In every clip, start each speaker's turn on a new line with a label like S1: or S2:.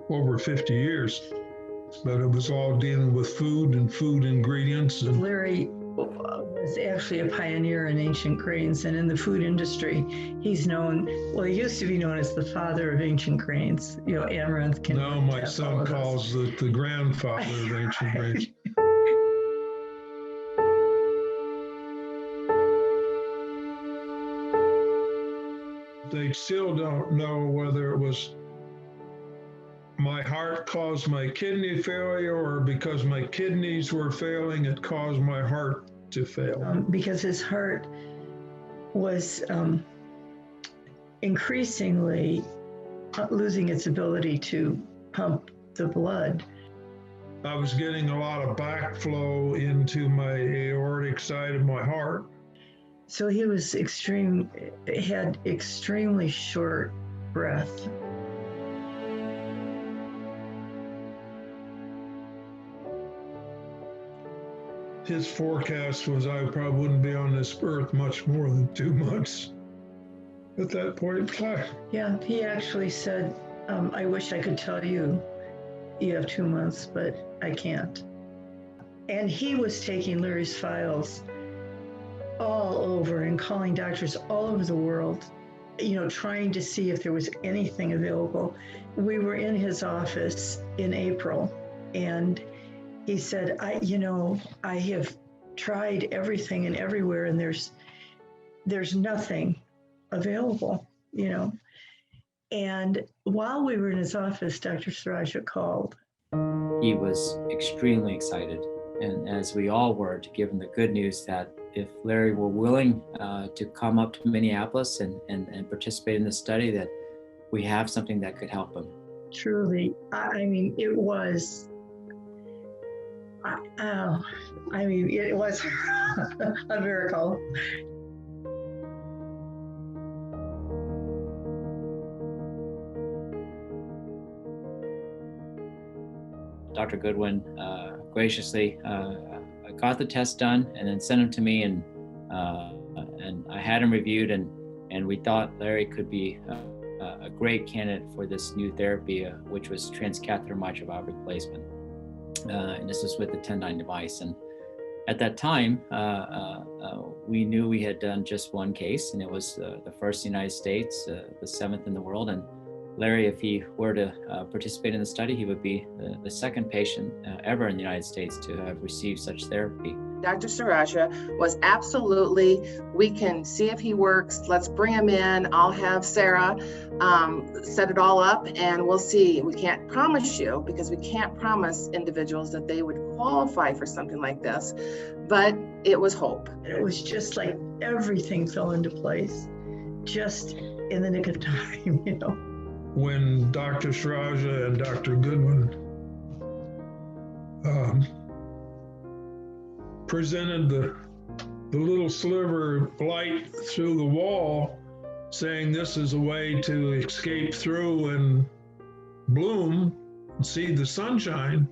S1: over 50 years, but it was all dealing with food and food ingredients. And
S2: Larry was actually a pioneer in ancient grains, and in the food industry, he's known, well, he used to be known as the father of ancient grains. You know, amaranth can.
S1: Now my son calls it the grandfather of ancient grains. They still don't know whether it was my heart caused my kidney failure or because my kidneys were failing, it caused my heart to fail.
S2: Because his heart was increasingly losing its ability to pump the blood.
S1: I was getting a lot of backflow into my aortic side of my heart.
S2: So he was had extremely short breath.
S1: His forecast was I probably wouldn't be on this earth much more than 2 months at that point in time.
S2: Yeah, he actually said, I wish I could tell you you have 2 months, but I can't. And he was taking Larry's files all over and calling doctors all over the world, you know, trying to see if there was anything available. We were in his office in April, and he said, I have tried everything and everywhere, and there's nothing available, you know. And while we were in his office, Dr. Saraja called.
S3: He was extremely excited, and as we all were, to give him the good news that if Larry were willing to come up to Minneapolis and participate in the study, that we have something that could help him.
S2: Truly, I mean, it was it was a miracle.
S3: Dr. Goodwin graciously got the test done and then sent him to me, and I had him reviewed, and we thought Larry could be a great candidate for this new therapy, which was transcatheter mitral valve replacement. And this was with the Tendyne device. And at that time, we knew we had done just one case, and it was the first in the United States, the 7th in the world. And Larry, if he were to participate in the study, he would be the second patient ever in the United States to have received such therapy.
S4: Dr. Saraja was absolutely, we can see if he works, let's bring him in, I'll have Sarah set it all up, and we'll see. We can't promise you, because we can't promise individuals that they would qualify for something like this, but it was hope.
S2: It was just like everything fell into place, just in the nick of time, you know.
S1: When Dr. Saraja and Dr. Goodwin presented the little sliver of light through the wall, saying this is a way to escape through and bloom and see the sunshine,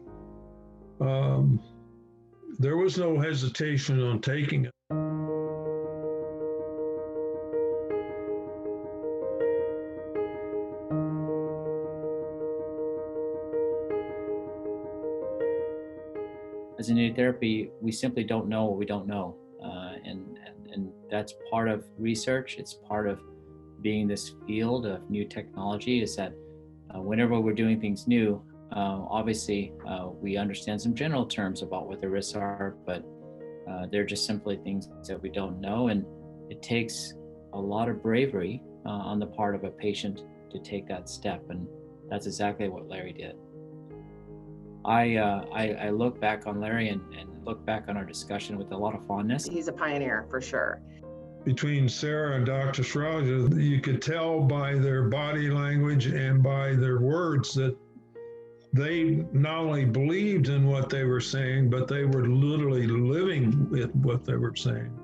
S1: there was no hesitation on taking it.
S3: As in any therapy, we simply don't know what we don't know. And that's part of research. It's part of being this field of new technology, is that whenever we're doing things new, obviously we understand some general terms about what the risks are, but they're just simply things that we don't know. And it takes a lot of bravery on the part of a patient to take that step. And that's exactly what Larry did. I look back on Larry and look back on our discussion with a lot of fondness.
S4: He's a pioneer for sure.
S1: Between Sarah and Dr. Saraja, you could tell by their body language and by their words that they not only believed in what they were saying, but they were literally living with what they were saying.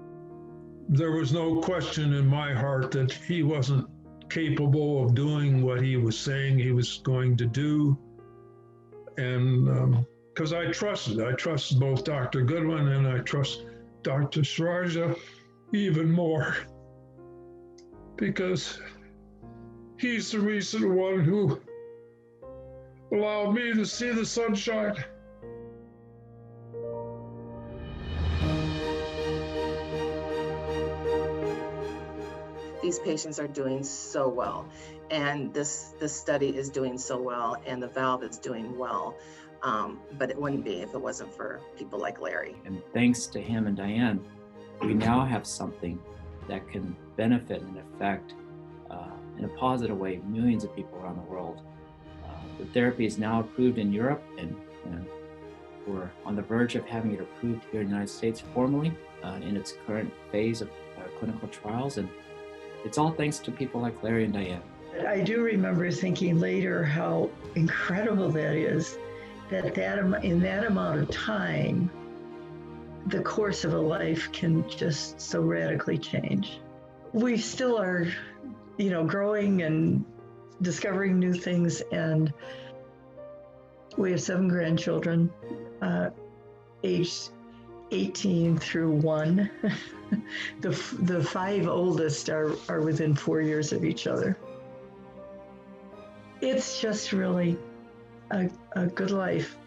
S1: There was no question in my heart that he wasn't capable of doing what he was saying he was going to do. And because I trusted both Dr. Goodwin and I trust Dr. Saraja even more, because he's the recent one who allowed me to see the sunshine.
S4: These patients are doing so well, and this study is doing so well, and the valve is doing well. But it wouldn't be if it wasn't for people like Larry.
S3: And thanks to him and Diane, we now have something that can benefit and affect in a positive way millions of people around the world. The therapy is now approved in Europe, and we're on the verge of having it approved here in the United States formally in its current phase of clinical trials. And it's all thanks to people like Larry and Diane.
S2: I do remember thinking later how incredible that is, that in that amount of time, the course of a life can just so radically change. We still are, growing and discovering new things, and we have 7 grandchildren, aged 18 through 1. The 5 oldest are within 4 years of each other. It's just really a good life.